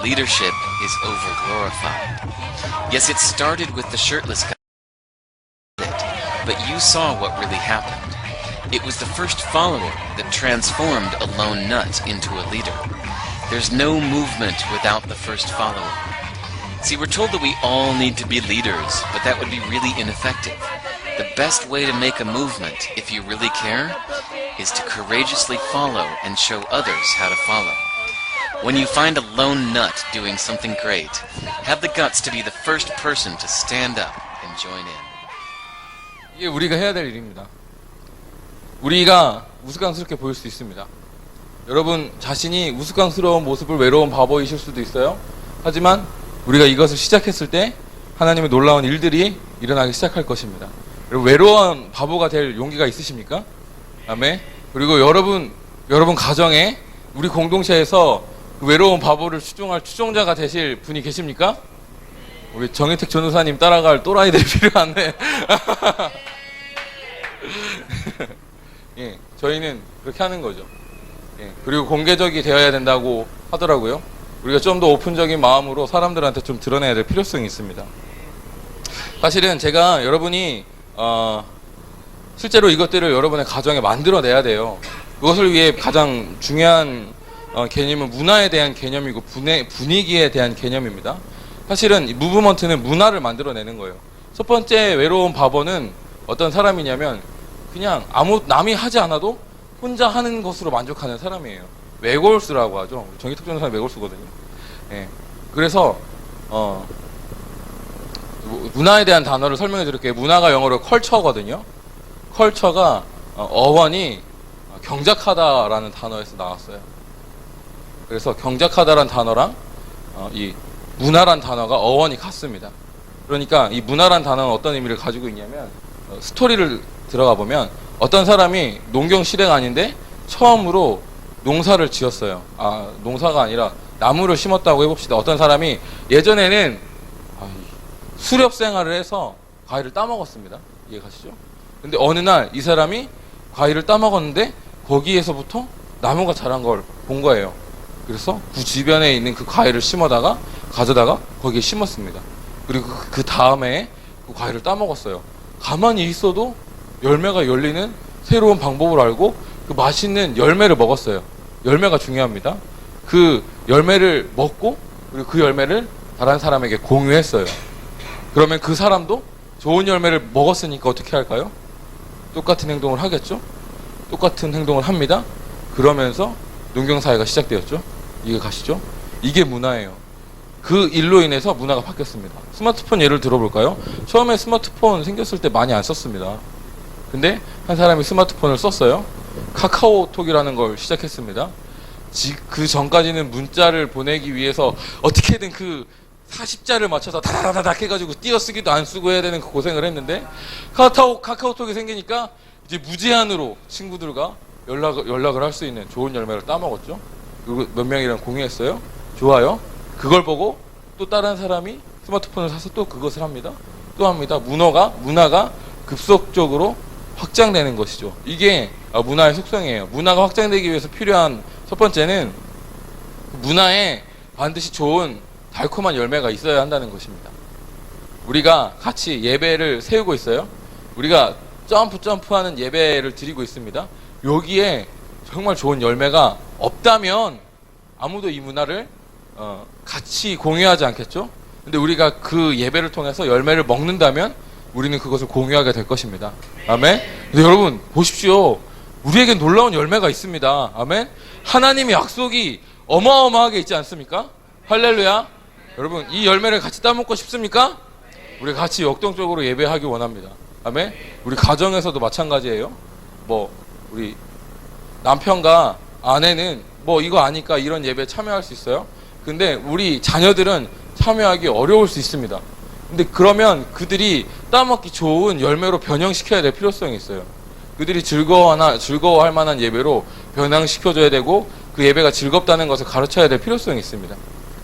Leadership is overglorified. Yes, it started with the shirtless guy, but you saw what really happened. It was the first follower that transformed a lone nut into a leader. There's no movement without the first follower. See, we're told that we all need to be leaders, but that would be really ineffective. The best way to make a movement, if you really care, is to courageously follow and show others how to follow. When you find a lone nut doing something great, have the guts to be the first person to stand up and join in. 이게 우리가 해야 될 일입니다. 우리가 우스꽝스럽게 보일 수 있습니다. 여러분 자신이 우스꽝스러운 모습을 외로운 바보이실 수도 있어요. 하지만 우리가 이것을 시작했을 때 하나님의 놀라운 일들이 일어나기 시작할 것입니다. 여러분 외로운 바보가 될 용기가 있으십니까? 아멘. 그리고 여러분 가정에 우리 공동체에서 그 외로운 바보를 추종할 추종자가 되실 분이 계십니까? 우리 정혜택 전우사님 따라갈 또라이들이 필요한데 예, 저희는 그렇게 하는 거죠. 예, 그리고 공개적이 되어야 된다고 하더라고요. 우리가 좀 더 오픈적인 마음으로 사람들한테 좀 드러내야 될 필요성이 있습니다. 사실은 제가 여러분이 실제로 이것들을 여러분의 가정에 만들어내야 돼요. 그것을 위해 가장 중요한 개념은 문화에 대한 개념이고 분위기에 대한 개념입니다. 사실은 이 무브먼트는 문화를 만들어내는 거예요. 첫 번째 외로운 바보는 어떤 사람이냐면 그냥 남이 하지 않아도 혼자 하는 것으로 만족하는 사람이에요. 외골수라고 하죠. 정의특 전사는 외골수거든요. 예. 그래서 문화에 대한 단어를 설명해 드릴게요. 문화가 영어로 컬처거든요. 컬처가 어원이 경작하다라는 단어에서 나왔어요. 그래서 경작하다라는 단어랑 이 문화란 단어가 어원이 같습니다. 그러니까 이 문화란 단어는 어떤 의미를 가지고 있냐면 스토리를 들어가 보면 어떤 사람이 농경 시대가 아닌데 처음으로 농사를 지었어요. 농사가 아니라 나무를 심었다고 해봅시다. 어떤 사람이 예전에는 수렵 생활을 해서 과일을 따먹었습니다. 이해가시죠? 근데 어느 날 이 사람이 과일을 따먹었는데 거기에서부터 나무가 자란 걸 본 거예요. 그래서 그 주변에 있는 그 과일을 가져다가 거기에 심었습니다. 그리고 그 다음에 그 과일을 따먹었어요. 가만히 있어도 열매가 열리는 새로운 방법을 알고 그 맛있는 열매를 먹었어요. 열매가 중요합니다. 그 열매를 먹고 그리고 그 열매를 다른 사람에게 공유했어요. 그러면 그 사람도 좋은 열매를 먹었으니까 어떻게 할까요? 똑같은 행동을 하겠죠? 똑같은 행동을 합니다. 그러면서 농경사회가 시작되었죠. 이해 가시죠? 이게 문화예요. 그 일로 인해서 문화가 바뀌었습니다. 스마트폰 예를 들어볼까요? 처음에 스마트폰 생겼을 때 많이 안 썼습니다. 근데 한 사람이 스마트폰을 썼어요. 카카오톡이라는 걸 시작했습니다. 그 전까지는 문자를 보내기 위해서 어떻게든 그 40자를 맞춰서 다다다닥 해가지고 띄어쓰기도 안 쓰고 해야 되는 그 고생을 했는데 카카오톡이 생기니까 이제 무제한으로 친구들과 연락을 할 수 있는 좋은 열매를 따먹었죠. 그리고 몇 명이랑 공유했어요. 좋아요. 그걸 보고 또 다른 사람이 스마트폰을 사서 또 그것을 합니다. 또 합니다. 문화가 급속적으로 확장되는 것이죠. 이게 문화의 속성이에요. 문화가 확장되기 위해서 필요한 첫 번째는 문화에 반드시 좋은 달콤한 열매가 있어야 한다는 것입니다. 우리가 같이 예배를 세우고 있어요. 우리가 점프하는 예배를 드리고 있습니다. 여기에 정말 좋은 열매가 없다면 아무도 이 문화를 같이 공유하지 않겠죠? 근데 우리가 그 예배를 통해서 열매를 먹는다면 우리는 그것을 공유하게 될 것입니다. 아멘? 근데 여러분 보십시오. 우리에겐 놀라운 열매가 있습니다. 아멘? 하나님의 약속이 어마어마하게 있지 않습니까? 할렐루야. 여러분 이 열매를 같이 따먹고 싶습니까? 우리 같이 역동적으로 예배하기 원합니다. 아멘? 우리 가정에서도 마찬가지예요. 우리 남편과 아내는 이거 아니까 이런 예배에 참여할 수 있어요. 근데 우리 자녀들은 참여하기 어려울 수 있습니다. 근데 그러면 그들이 따먹기 좋은 열매로 변형시켜야 될 필요성이 있어요. 그들이 즐거워할 만한 예배로 변형시켜줘야 되고 그 예배가 즐겁다는 것을 가르쳐야 될 필요성이 있습니다.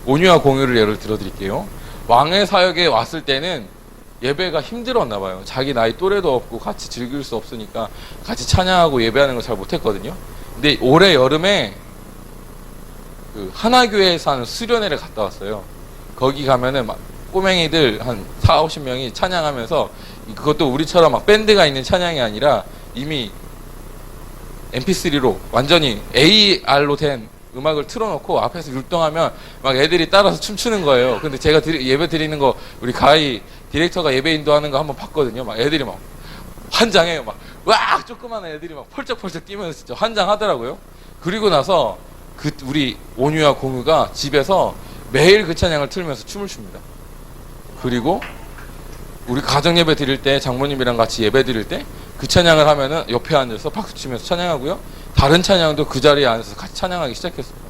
온유와 공유를 예를 들어드릴게요. 왕의 사역에 왔을 때는 예배가 힘들었나 봐요. 자기 나이 또래도 없고 같이 즐길 수 없으니까 같이 찬양하고 예배하는 걸 잘 못했거든요. 근데 올해 여름에 그 하나교회에서 하는 수련회를 갔다 왔어요. 거기 가면은 막 꼬맹이들 한 40-50명이 찬양하면서, 그것도 우리처럼 막 밴드가 있는 찬양이 아니라 이미 MP3로 완전히 AR로 된 음악을 틀어놓고 앞에서 율동하면 막 애들이 따라서 춤추는 거예요. 근데 제가 예배 드리는 거, 우리 가희 디렉터가 예배 인도하는 거 한번 봤거든요. 막 애들이 막 환장해요. 막 조그만 애들이 막 펄쩍펄쩍 뛰면서 진짜 환장하더라고요. 그리고 나서 우리 온유와 공유가 집에서 매일 그 찬양을 틀면서 춤을 춥니다. 그리고 우리 가정 예배 드릴 때, 장모님이랑 같이 예배 드릴 때 그 찬양을 하면은 옆에 앉아서 박수 치면서 찬양하고요. 다른 찬양도 그 자리에 앉아서 같이 찬양하기 시작했습니다.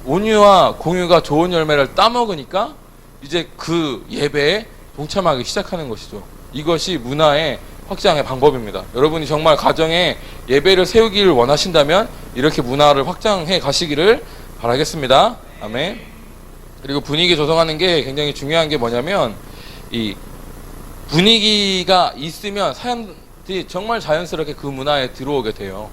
온유와 공유가 좋은 열매를 따먹으니까 이제 그 예배에 동참하기 시작하는 것이죠. 이것이 문화의 확장의 방법입니다. 여러분이 정말 가정에 예배를 세우기를 원하신다면 이렇게 문화를 확장해 가시기를 바라겠습니다. 아멘. 그리고 분위기 조성하는 게 굉장히 중요한 게 뭐냐면, 이 분위기가 있으면 사람들이 정말 자연스럽게 그 문화에 들어오게 돼요.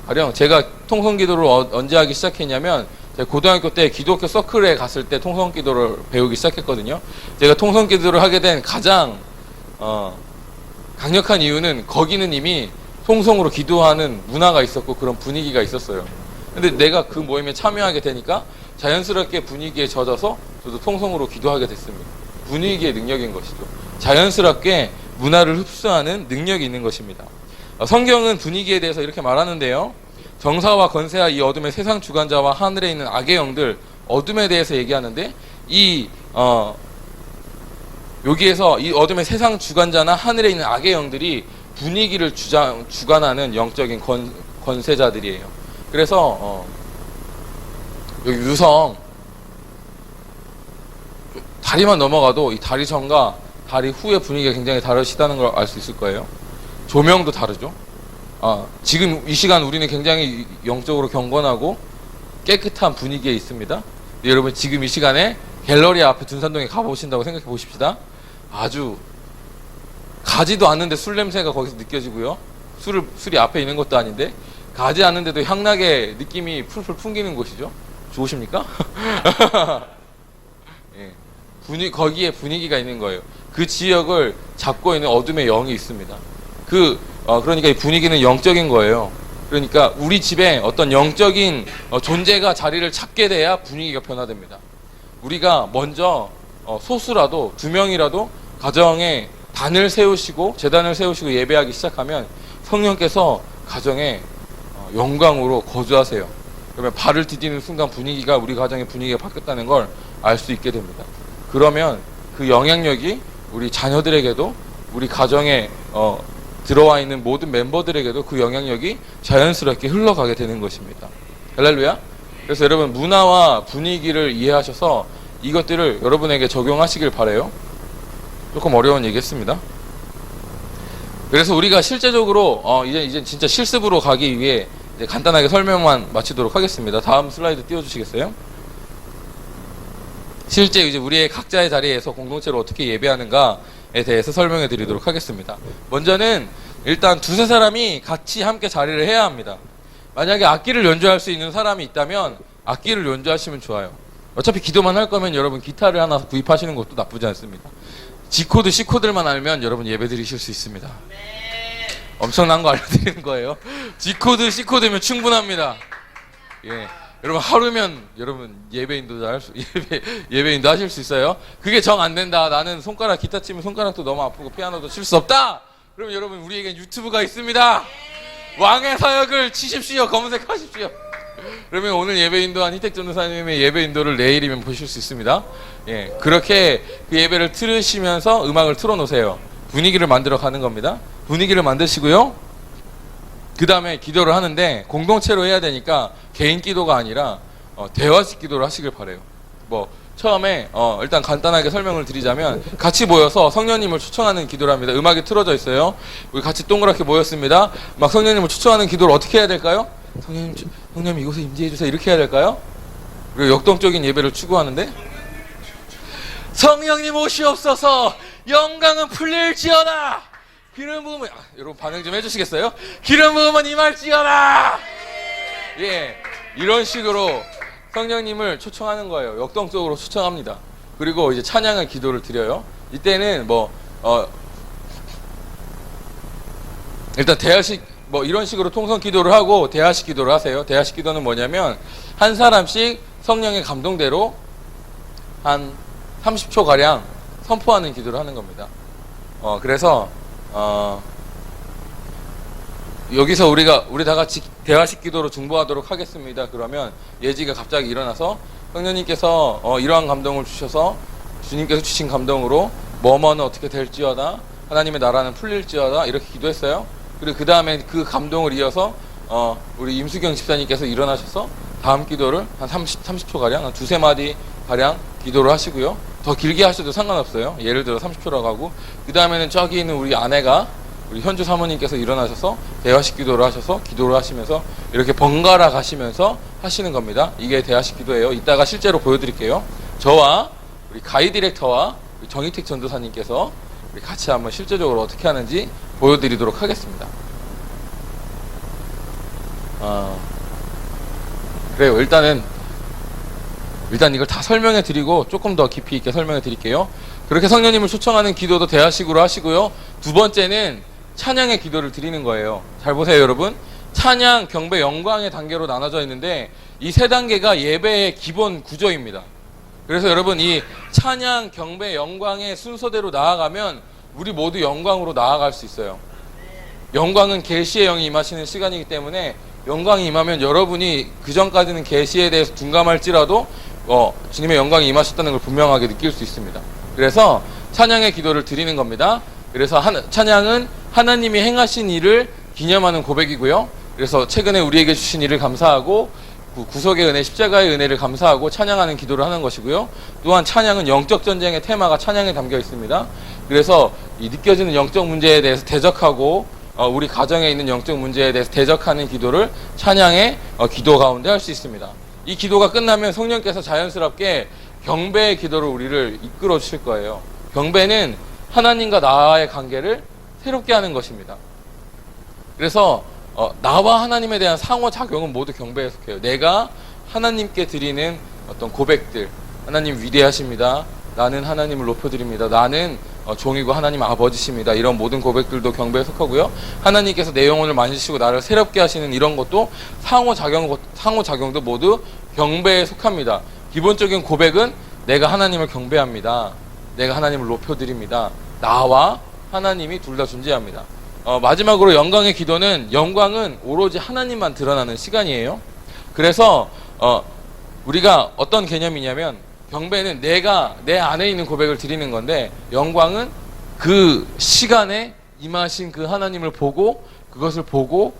가령 제가 통성기도를 언제 하기 시작했냐면, 제가 고등학교 때 기독교 서클에 갔을 때 통성기도를 배우기 시작했거든요. 제가 통성기도를 하게 된 가장 강력한 이유는 거기는 이미 통성으로 기도하는 문화가 있었고 그런 분위기가 있었어요. 근데 내가 그 모임에 참여하게 되니까 자연스럽게 분위기에 젖어서 저도 통성으로 기도하게 됐습니다. 분위기의 능력인 것이죠. 자연스럽게 문화를 흡수하는 능력이 있는 것입니다. 성경은 분위기에 대해서 이렇게 말하는데요. 정사와 권세와 이 어둠의 세상 주관자와 하늘에 있는 악의 영들, 어둠에 대해서 얘기하는데, 여기에서 이 어둠의 세상 주관자나 하늘에 있는 악의 영들이 분위기를 주관하는 영적인 권세자들이에요. 그래서 여기 유성 다리만 넘어가도 이 다리 전과 다리 후의 분위기가 굉장히 다르시다는 걸 알 수 있을 거예요. 조명도 다르죠. 지금 이 시간 우리는 굉장히 영적으로 경건하고 깨끗한 분위기에 있습니다. 여러분 지금 이 시간에 갤러리 앞에 둔산동에 가보신다고 생각해 보십시다. 아주 가지도 않는데 술 냄새가 거기서 느껴지고요. 술이 앞에 있는 것도 아닌데 가지 않는데도 향락의 느낌이 풀풀 풍기는 곳이죠. 좋으십니까? 예. 거기에 분위기가 있는 거예요. 그 지역을 잡고 있는 어둠의 영이 있습니다. 그러니까 이 분위기는 영적인 거예요. 그러니까 우리 집에 어떤 영적인 존재가 자리를 찾게 돼야 분위기가 변화됩니다. 우리가 먼저 소수라도 2명이라도 가정에 단을 세우시고 제단을 세우시고 예배하기 시작하면 성령께서 가정에 영광으로 거주하세요. 그러면 발을 디디는 순간 우리 가정의 분위기가 바뀌었다는 걸 알 수 있게 됩니다. 그러면 그 영향력이 우리 자녀들에게도, 우리 가정에 들어와 있는 모든 멤버들에게도 그 영향력이 자연스럽게 흘러가게 되는 것입니다. 할렐루야. 그래서 여러분 문화와 분위기를 이해하셔서 이것들을 여러분에게 적용하시길 바라요. 조금 어려운 얘기했습니다. 그래서 우리가 실제적으로 이제 진짜 실습으로 가기 위해 이제 간단하게 설명만 마치도록 하겠습니다. 다음 슬라이드 띄워주시겠어요? 실제 이제 우리의 각자의 자리에서 공동체로 어떻게 예배하는가에 대해서 설명해 드리도록 하겠습니다. 먼저는 일단 두세 사람이 같이 함께 자리를 해야 합니다. 만약에 악기를 연주할 수 있는 사람이 있다면 악기를 연주하시면 좋아요. 어차피 기도만 할 거면 여러분 기타를 하나 구입하시는 것도 나쁘지 않습니다. G코드, C코드만 알면 여러분 예배 드리실 수 있습니다. 엄청난 거 알려드리는 거예요. G코드, C코드면 충분합니다. 예. 여러분 하루면 여러분 예배인도 하실 수 있어요. 그게 정 안 된다. 나는 손가락 기타 치면 손가락도 너무 아프고 피아노도 칠 수 없다. 그럼 여러분 우리에겐 유튜브가 있습니다. 왕의 사역을 치십시오. 검색하십시오. 그러면 오늘 예배 인도한 희택 전도사님의 예배 인도를 내일이면 보실 수 있습니다. 예, 그렇게 그 예배를 들으시면서 음악을 틀어놓으세요. 분위기를 만들어 가는 겁니다. 분위기를 만드시고요. 그 다음에 기도를 하는데 공동체로 해야 되니까 개인 기도가 아니라 대화식 기도를 하시길 바래요. 뭐 처음에 일단 간단하게 설명을 드리자면 같이 모여서 성령님을 초청하는 기도를 합니다. 음악이 틀어져 있어요. 우리 같이 동그랗게 모였습니다. 막 성령님을 초청하는 기도를 어떻게 해야 될까요? 성령님 이곳에 임재해 주세요. 이렇게 해야 될까요? 그리고 역동적인 예배를 추구하는데 성령님 오시옵소서 영광은 풀릴지어다 기름 부음은 여러분 반응 좀 해주시겠어요? 기름 부음은 임할지어다. 예, 이런 식으로 성령님을 초청하는 거예요. 역동적으로 초청합니다. 그리고 이제 찬양의 기도를 드려요. 이때는 일단 대화식 이런 식으로 통성 기도를 하고 대화식 기도를 하세요. 대화식 기도는 뭐냐면 한 사람씩 성령의 감동대로 한 30초 가량 선포하는 기도를 하는 겁니다. 그래서 여기서 우리 다 같이 대화식 기도로 중보하도록 하겠습니다. 그러면 예지가 갑자기 일어나서 성령님께서 이러한 감동을 주셔서 주님께서 주신 감동으로 뭐뭐는 어떻게 될지어다 하나님의 나라는 풀릴지어다 이렇게 기도했어요. 그리고 그 다음에 그 감동을 이어서 우리 임수경 집사님께서 일어나셔서 다음 기도를 한 30초 가량 한 두세 마디 가량 기도를 하시고요. 더 길게 하셔도 상관없어요. 예를 들어 30초라고 하고 그 다음에는 저기 있는 우리 아내가 우리 현주 사모님께서 일어나셔서 대화식 기도를 하셔서 기도를 하시면서 이렇게 번갈아 가시면서 하시는 겁니다. 이게 대화식 기도예요. 이따가 실제로 보여드릴게요. 저와 우리 가이 디렉터와 우리 정희택 전도사님께서 우리 같이 한번 실제적으로 어떻게 하는지 보여드리도록 하겠습니다. 그래요. 일단 이걸 다 설명해 드리고 조금 더 깊이 있게 설명해 드릴게요. 그렇게 성령님을 초청하는 기도도 대화식으로 하시고요. 두 번째는 찬양의 기도를 드리는 거예요. 잘 보세요, 여러분. 찬양, 경배, 영광의 단계로 나눠져 있는데 이 세 단계가 예배의 기본 구조입니다. 그래서 여러분 이 찬양, 경배, 영광의 순서대로 나아가면 우리 모두 영광으로 나아갈 수 있어요. 영광은 계시의 영이 임하시는 시간이기 때문에 영광이 임하면 여러분이 그 전까지는 계시에 대해서 둔감할지라도 주님의 영광이 임하셨다는 걸 분명하게 느낄 수 있습니다. 그래서 찬양의 기도를 드리는 겁니다. 그래서 찬양은 하나님이 행하신 일을 기념하는 고백이고요. 그래서 최근에 우리에게 주신 일을 감사하고 구속의 은혜, 십자가의 은혜를 감사하고 찬양하는 기도를 하는 것이고요. 또한 찬양은 영적 전쟁의 테마가 찬양에 담겨 있습니다. 그래서 이 느껴지는 영적 문제에 대해서 대적하고 우리 가정에 있는 영적 문제에 대해서 대적하는 기도를 찬양의 기도 가운데 할 수 있습니다. 이 기도가 끝나면 성령께서 자연스럽게 경배의 기도를 우리를 이끌어 주실 거예요. 경배는 하나님과 나의 관계를 새롭게 하는 것입니다. 그래서 나와 하나님에 대한 상호작용은 모두 경배에 속해요. 내가 하나님께 드리는 어떤 고백들, 하나님 위대하십니다. 나는 하나님을 높여드립니다. 나는 종이고 하나님 아버지십니다. 이런 모든 고백들도 경배에 속하고요. 하나님께서 내 영혼을 만지시고 나를 새롭게 하시는 이런 것도 상호작용도 모두 경배에 속합니다. 기본적인 고백은 내가 하나님을 경배합니다. 내가 하나님을 높여드립니다. 나와 하나님이 둘 다 존재합니다. 마지막으로 영광의 기도는 영광은 오로지 하나님만 드러나는 시간이에요. 그래서 우리가 어떤 개념이냐면 경배는 내가 내 안에 있는 고백을 드리는 건데 영광은 그 시간에 임하신 그 하나님을 보고 그것을 보고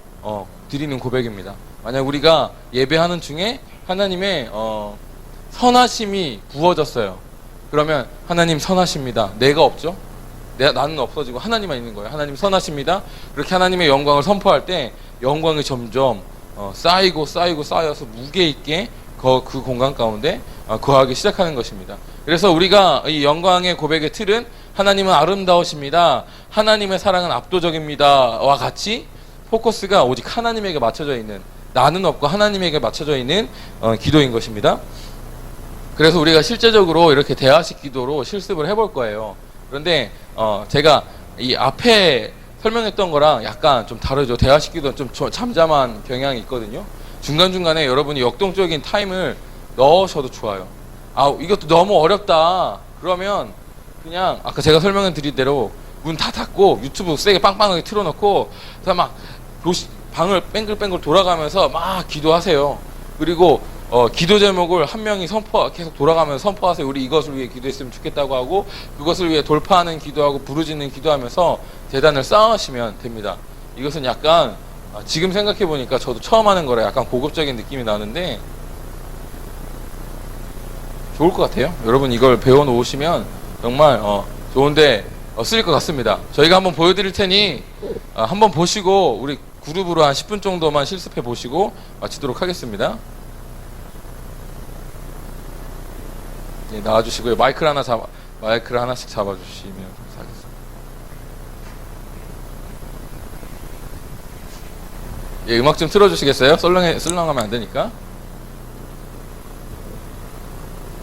드리는 고백입니다. 만약 우리가 예배하는 중에 하나님의 선하심이 부어졌어요. 그러면 하나님 선하십니다. 내가 없죠? 나는 없어지고 하나님만 있는 거예요. 하나님 선하십니다. 그렇게 하나님의 영광을 선포할 때 영광이 점점 쌓이고 쌓여서 무게 있게 그 공간 가운데 거하기 시작하는 것입니다. 그래서 우리가 이 영광의 고백의 틀은 하나님은 아름다우십니다. 하나님의 사랑은 압도적입니다.와 같이 포커스가 오직 하나님에게 맞춰져 있는, 나는 없고 하나님에게 맞춰져 있는 기도인 것입니다. 그래서 우리가 실제적으로 이렇게 대화식 기도로 실습을 해볼 거예요. 그런데 제가 이 앞에 설명했던 거랑 약간 좀 다르죠. 대화식 기도는 좀 잠잠한 경향이 있거든요. 중간중간에 여러분이 역동적인 타임을 넣으셔도 좋아요. 이것도 너무 어렵다 그러면 그냥 아까 제가 설명해 드린 대로 문 다 닫고 유튜브 세게 빵빵하게 틀어놓고 그래서 막 방을 뺑글뺑글 돌아가면서 막 기도하세요. 그리고 기도 제목을 한 명이 계속 돌아가면서 선포하세요. 우리 이것을 위해 기도했으면 좋겠다고 하고, 그것을 위해 돌파하는 기도하고 부르짖는 기도하면서 재단을 쌓으시면 됩니다. 이것은 약간 지금 생각해 보니까 저도 처음 하는 거라 약간 고급적인 느낌이 나는데 좋을 것 같아요. 여러분 이걸 배워 놓으시면 정말 좋은데 쓰일 것 같습니다. 저희가 한번 보여드릴 테니 한번 보시고 우리 그룹으로 한 10분 정도만 실습해 보시고 마치도록 하겠습니다. 네, 나와주시고요. 마이크를 하나씩 잡아주시면 감사하겠습니다. 예, 음악 좀 틀어주시겠어요? 썰렁하면 안 되니까.